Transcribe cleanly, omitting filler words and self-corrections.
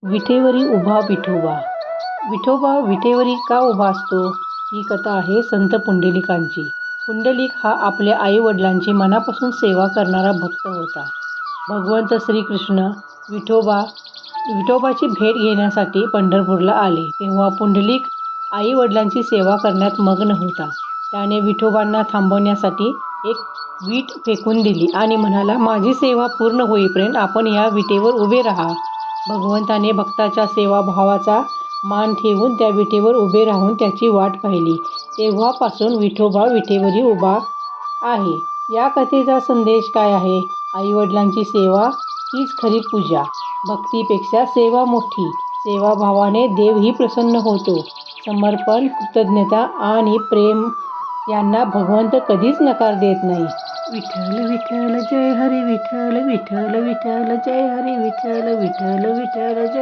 विटेवरी उभा विठोबा. विठोबा विटेवरी का उभा असतो? ही कथा आहे संत पुंडलिकांची. पुंडलिक हा आपल्या आईवडिलांची मनापासून सेवा करणारा भक्त होता. भगवंत श्रीकृष्ण विठोबाची भेट घेण्यासाठी पंढरपूरला आले तेव्हा पुंडलिक आईवडिलांची सेवा करण्यात मग्न होता. त्याने विठोबांना थांबवण्यासाठी एक वीट फेकून दिली आणि म्हणाला, माझी सेवा पूर्ण होईपर्यंत आपण या विटेवर उभे राहा. भगवंताने भक्ताच्या सेवाभावाचा मान ठेवून त्या विटेवर उभे राहून त्याची वाट पाहिली. तेव्हापासून विठोबा विटेवरी उभा आहे. या कथेचा संदेश काय आहे? आईवडिलांची सेवा हीच खरी पूजा. भक्तीपेक्षा सेवा मोठी. सेवाभावाने देवही प्रसन्न होतो. समर्पण, कृतज्ञता आणि प्रेम यांना भगवंत कधीच नकार देत नाही. विठ्ठल विठ्ठल जय हरी विठ्ठल विठ्ठल विठ्ठल जय हरी विठ्ठल विठ्ठल विठ्ठल जय